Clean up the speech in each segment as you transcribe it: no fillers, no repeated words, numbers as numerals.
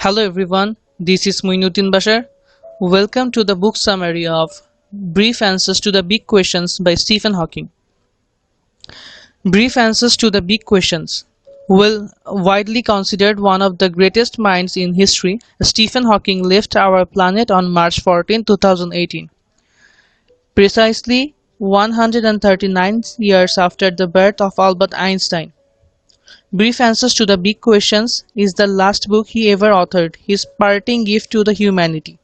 Hello everyone, this is Muinuddin Bashar. Welcome to the book summary of Brief Answers to the Big Questions by Stephen Hawking. Brief Answers to the Big Questions. Widely considered one of the greatest minds in history, Stephen Hawking left our planet on March 14, 2018. Precisely 139 years after the birth of Albert Einstein. Brief Answers to the Big Questions is the last book he ever authored, his parting gift to the humanity.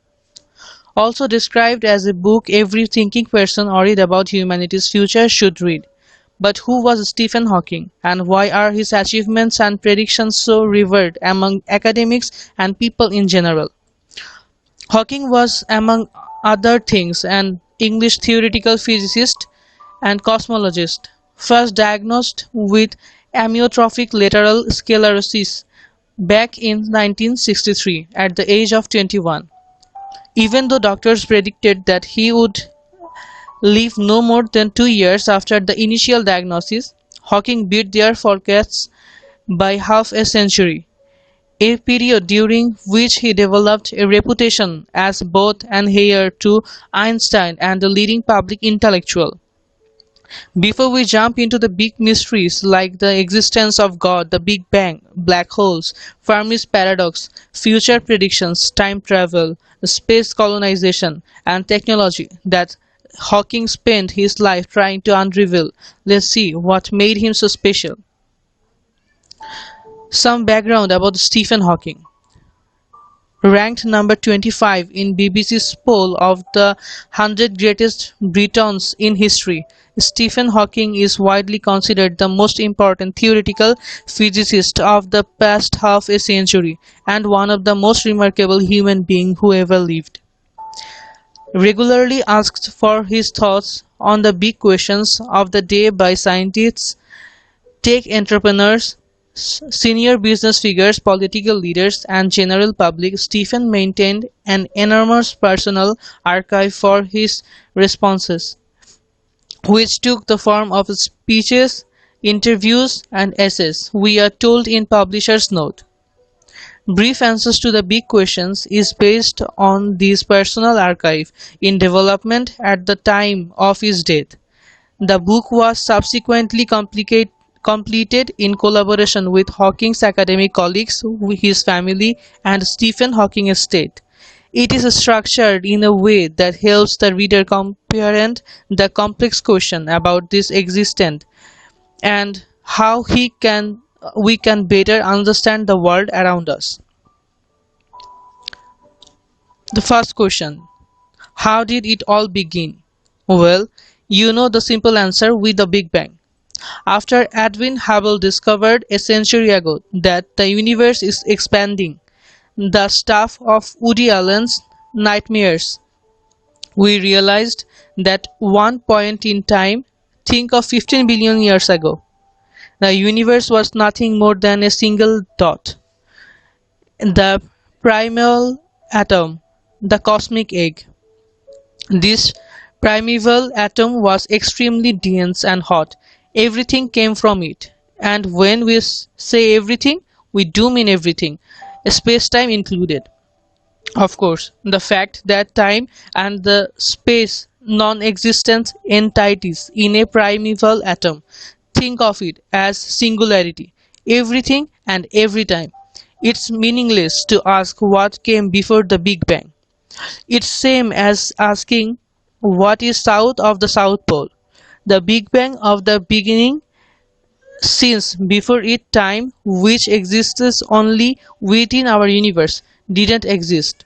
Also described as a book every thinking person worried about humanity's future should read. But who was Stephen Hawking, and why are his achievements and predictions so revered among academics and people in general? Hawking was, among other things, an English theoretical physicist and cosmologist, first diagnosed with amyotrophic lateral sclerosis back in 1963 at the age of 21. Even though doctors predicted that he would live no more than 2 years after the initial diagnosis, Hawking beat their forecasts by half a century, a period during which he developed a reputation as both an heir to Einstein and a leading public intellectual. Before we jump into the big mysteries like the existence of God, the Big Bang, black holes, Fermi's paradox, future predictions, time travel, space colonization, and technology that Hawking spent his life trying to unravel, let's see what made him so special. Some background about Stephen Hawking. Ranked number 25 in BBC's poll of the 100 greatest Britons in history, Stephen Hawking is widely considered the most important theoretical physicist of the past half a century and one of the most remarkable human beings who ever lived. Regularly asked for his thoughts on the big questions of the day by scientists, tech entrepreneurs, senior business figures, political leaders, and general public, Stephen maintained an enormous personal archive for his responses, which took the form of speeches, interviews, and essays, we are told in publisher's note. Brief Answers to the Big Questions is based on this personal archive in development at the time of his death. The book was subsequently completed in collaboration with Hawking's academic colleagues, his family, and Stephen Hawking Estate. It is structured in a way that helps the reader comprehend the complex question about this existence and how we can better understand the world around us. The first question: how did it all begin? Well, you know the simple answer: with the Big Bang. After Edwin Hubble discovered a century ago that the universe is expanding, the stuff of Woody Allen's nightmares, we realized that one point in time, think of 15 billion years ago, the universe was nothing more than a single dot. The primal atom, the cosmic egg. This primeval atom was extremely dense and hot. Everything came from it. And when we say everything, we do mean everything, space-time included. Of course, the fact that time and the space non-existent entities in a primeval atom. Think of it as singularity, everything and every time. It's meaningless to ask what came before the Big Bang. It's same as asking what is south of the South Pole. The Big Bang of the beginning, since before it time which exists only within our universe didn't exist.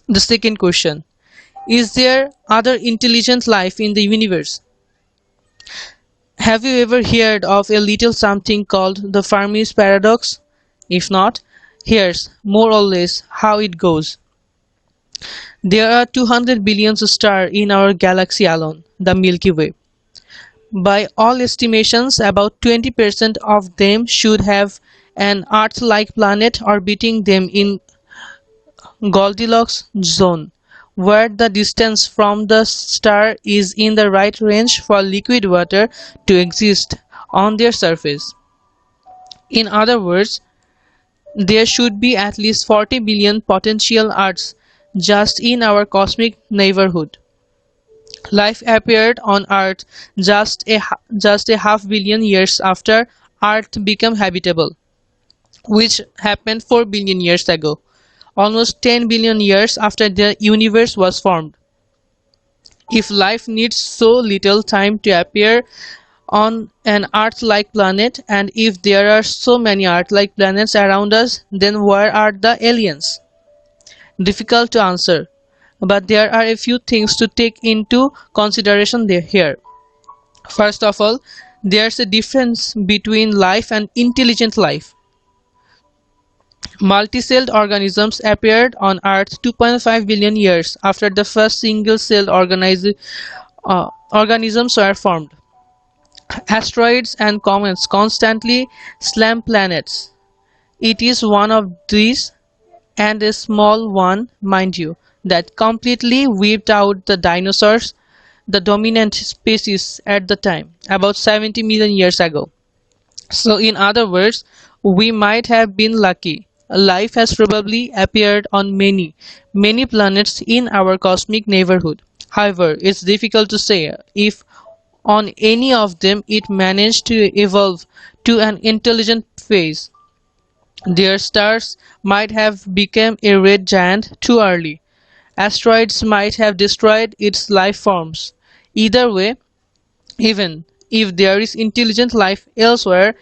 The second question: is there other intelligent life in the universe? Have you ever heard of a little something called the Fermi's paradox? If not, here's more or less how it goes. There are 200 billion stars in our galaxy alone, the Milky Way. By all estimations, about 20% of them should have an Earth-like planet orbiting them in Goldilocks zone, where the distance from the star is in the right range for liquid water to exist on their surface. In other words, there should be at least 40 billion potential Earths just in our cosmic neighborhood. Life appeared on Earth just a half billion years after Earth became habitable, which happened 4 billion years ago, almost 10 billion years after the universe was formed. If life needs so little time to appear on an Earth-like planet, and if there are so many Earth-like planets around us, then where are the aliens? Difficult to answer, but there are a few things to take into consideration here. First of all, there's a difference between life and intelligent life. Multicelled organisms appeared on Earth 2.5 billion years after the first single-celled organisms were formed. Asteroids and comets constantly slam planets. It is one of these, and a small one, mind you, that completely wiped out the dinosaurs, the dominant species at the time, about 70 million years ago. So, in other words, we might have been lucky. Life has probably appeared on many planets in our cosmic neighborhood. However, it's difficult to say if on any of them it managed to evolve to an intelligent phase. Their stars might have become a red giant too early. Asteroids might have destroyed its life forms. Either way, even if there is intelligent life elsewhere,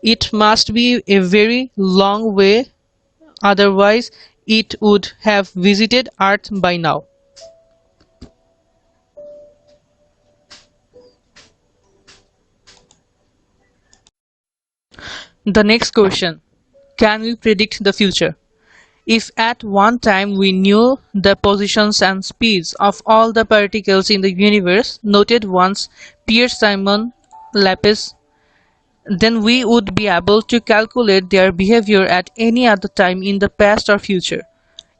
it must be a very long way, otherwise it would have visited Earth by now. The next question: can we predict the future? If at one time we knew the positions and speeds of all the particles in the universe, noted once Pierre-Simon Laplace, then we would be able to calculate their behavior at any other time in the past or future.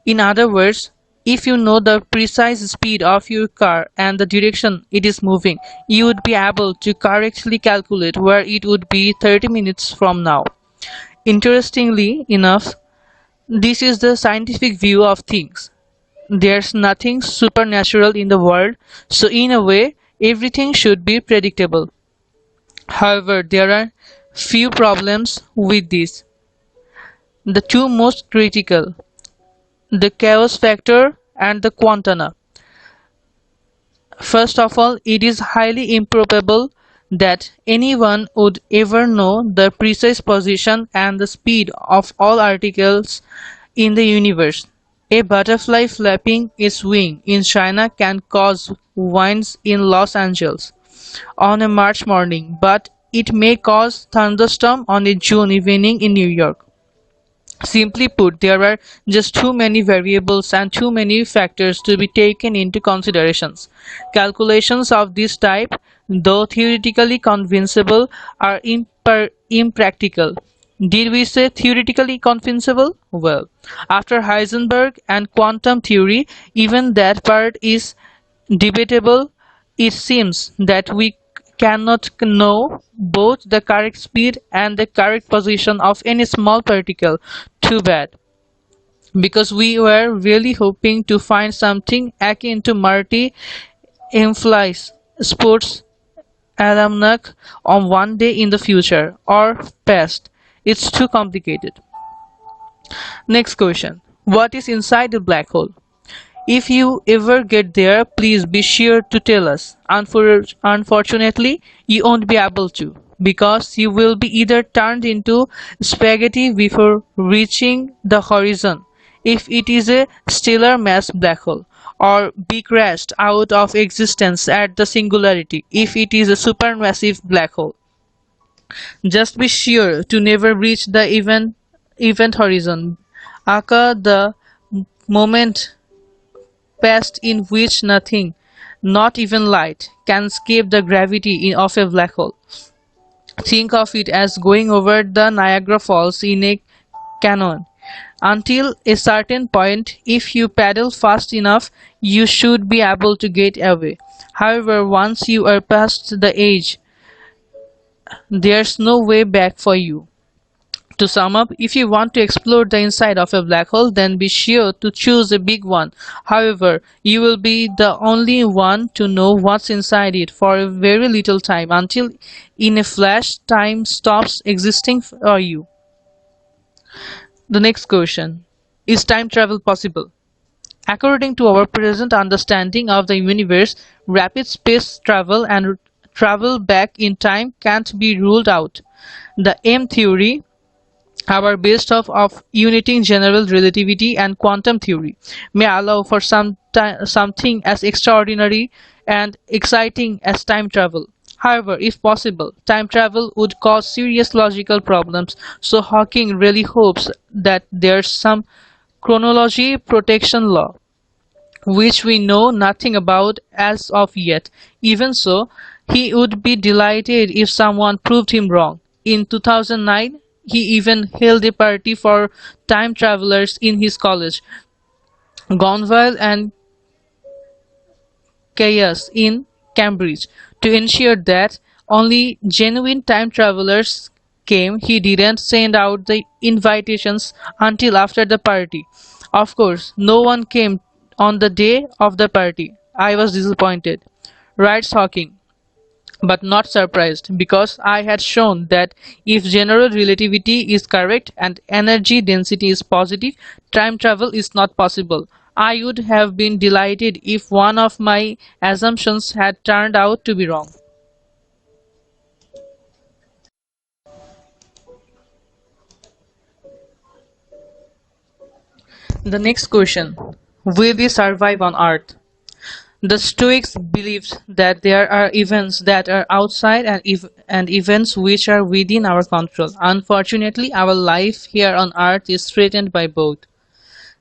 In other words, if you know the precise speed of your car and the direction it is moving, you would be able to correctly calculate where it would be 30 minutes from now. Interestingly enough, this is the scientific view of things. There's nothing supernatural in the world, so in a way, everything should be predictable. However, there are few problems with this. The two most critical: the chaos factor and the quantana. First of all, it is highly improbable that anyone would ever know the precise position and the speed of all particles in the universe. A butterfly flapping its wing in China can cause winds in Los Angeles on a March morning, but it may cause thunderstorm on a June evening in New York. Simply put, there are just too many variables and too many factors to be taken into considerations. Calculations of this type, though theoretically convincible, are impractical. Did we say theoretically convincible? Well, after Heisenberg and quantum theory, even that part is debatable. It seems that we cannot know both the correct speed and the correct position of any small particle. Too bad, because we were really hoping to find something akin to Marty McFly's sports almanac on one day in the future or past. It's too complicated. Next question: what is inside the black hole? If you ever get there, please be sure to tell us. Unfortunately, you won't be able to, because you will be either turned into spaghetti before reaching the horizon, if it is a stellar mass black hole, or be crashed out of existence at the singularity, if it is a supermassive black hole. Just be sure to never reach the event horizon, aka the moment past in which nothing, not even light, can escape the gravity of a black hole. Think of it as going over the Niagara Falls in a canoe. Until a certain point, if you paddle fast enough, you should be able to get away. However, once you are past the edge, there's no way back for you. To sum up, if you want to explore the inside of a black hole, then be sure to choose a big one. However, you will be the only one to know what's inside it for a very little time until in a flash time stops existing for you. The next question. Is time travel possible? According to our present understanding of the universe, rapid space travel and travel back in time can't be ruled out. The M theory, our best of uniting general relativity and quantum theory, may allow for something as extraordinary and exciting as time travel. However, if possible, time travel would cause serious logical problems, so Hawking really hopes that there's some chronology protection law which we know nothing about as of yet. Even so, he would be delighted if someone proved him wrong. In 2009, he even held a party for time travelers in his college, Gonville and Caius in Cambridge. To ensure that only genuine time travelers came, he didn't send out the invitations until after the party. Of course, no one came on the day of the party. I was disappointed, writes Hawking, but not surprised, because I had shown that if general relativity is correct and energy density is positive, time travel is not possible. I would have been delighted if one of my assumptions had turned out to be wrong. The next question. Will we survive on Earth? The Stoics believed that there are events that are outside and events which are within our control. Unfortunately, our life here on Earth is threatened by both.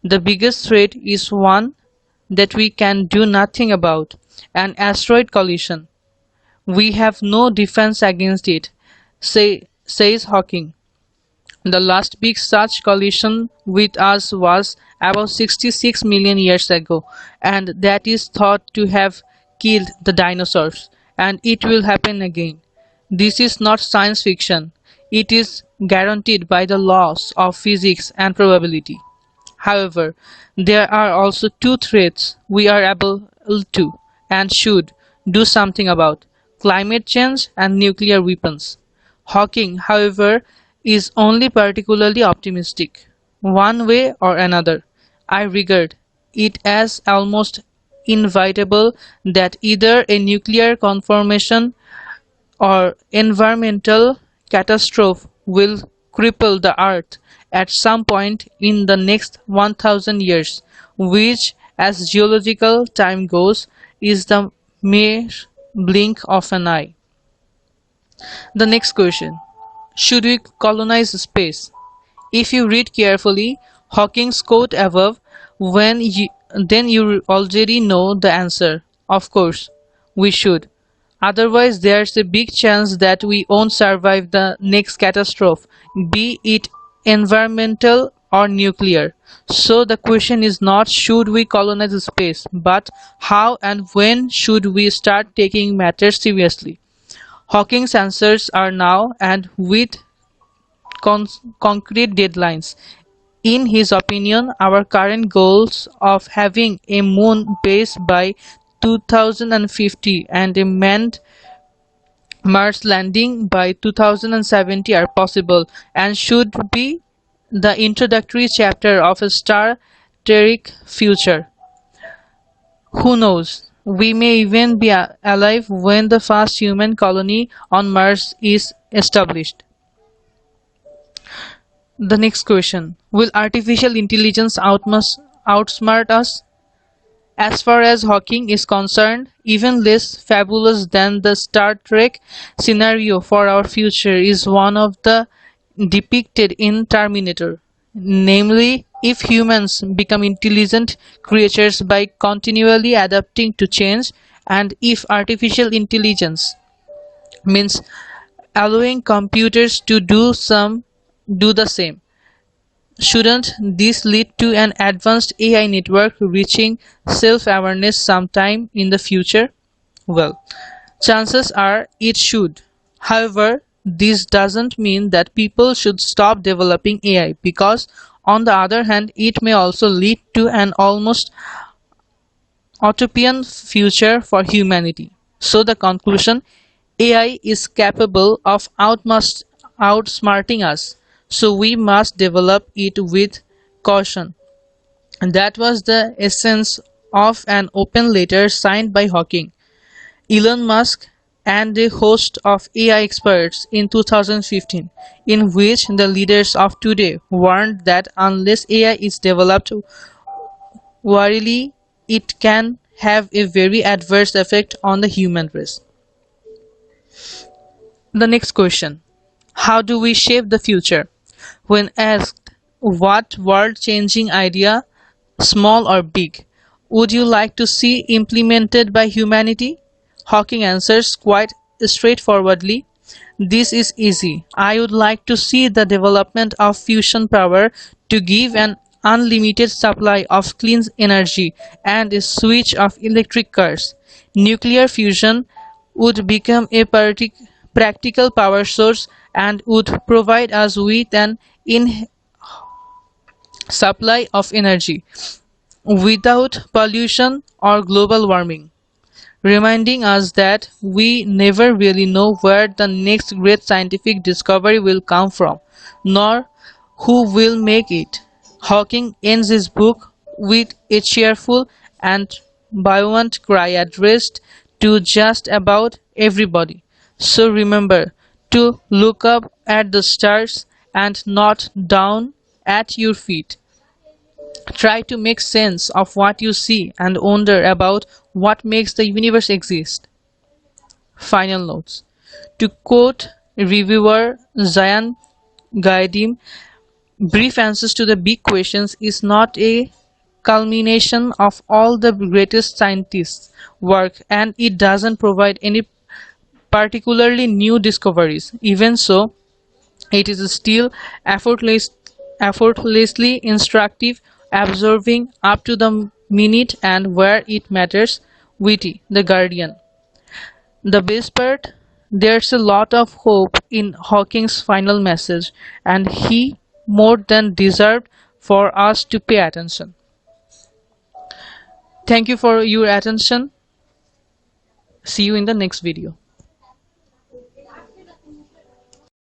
The biggest threat is one that we can do nothing about, an asteroid collision. We have no defense against it, says Hawking. The last big such collision with us was about 66 million years ago, and that is thought to have killed the dinosaurs, and it will happen again. This is not science fiction. It is guaranteed by the laws of physics and probability. However, there are also two threats we are able to and should do something about: climate change and nuclear weapons. Hawking, however, is only particularly optimistic. One way or another, I regard it as almost inevitable that either a nuclear confirmation or environmental catastrophe will cripple the earth at some point in the next 1000 years, which, as geological time goes, is the mere blink of an eye. The next question. Should we colonize space? If you read carefully Hawking's quote above, then you already know the answer. Of course, we should. Otherwise, there's a big chance that we won't survive the next catastrophe, be it environmental or nuclear. So the question is not should we colonize space, but how and when should we start taking matters seriously. Hawking's answers are now and with concrete deadlines. In his opinion, our current goals of having a moon base by 2050 and a manned Mars landing by 2070 are possible and should be the introductory chapter of a Star Trek future. Who knows? We may even be alive when the first human colony on Mars is established. The next question. Will artificial intelligence outsmart us? As far as Hawking is concerned, even less fabulous than the Star Trek scenario for our future is one of the depicted in Terminator. Namely, if humans become intelligent creatures by continually adapting to change, and if artificial intelligence means allowing computers to do the same, shouldn't this lead to an advanced AI network reaching self-awareness sometime in the future? Well, chances are it should. However, This doesn't mean that people should stop developing AI, because on the other hand, it may also lead to an almost utopian future for humanity. So the conclusion: AI is capable of outsmarting us, so we must develop it with caution. And that was the essence of an open letter signed by Hawking, Elon Musk, and a host of AI experts in 2015, in which the leaders of today warned that unless AI is developed warily, it can have a very adverse effect on the human race. The next question: how do we shape the future? When asked what world changing idea, small or big, would you like to see implemented by humanity? Hawking answers quite straightforwardly: this is easy. I would like to see the development of fusion power to give an unlimited supply of clean energy and a switch of electric cars. Nuclear fusion would become a practical power source and would provide us with an in supply of energy without pollution or global warming, reminding us that we never really know where the next great scientific discovery will come from, nor who will make it. Hawking ends his book with a cheerful and buoyant cry addressed to just about everybody. So remember to look up at the stars and not down at your feet. Try to make sense of what you see and wonder about what makes the universe exist. Final notes. To quote reviewer Zayan Gaidim, brief answers to the big questions is not a culmination of all the greatest scientists' work, and it doesn't provide any particularly new discoveries. Even so, it is still effortlessly instructive, absorbing up to the minute and where it matters. Witty, The Guardian. The best part? There's a lot of hope in Hawking's final message, and he more than deserved for us to pay attention. Thank you for your attention. See you in the next video.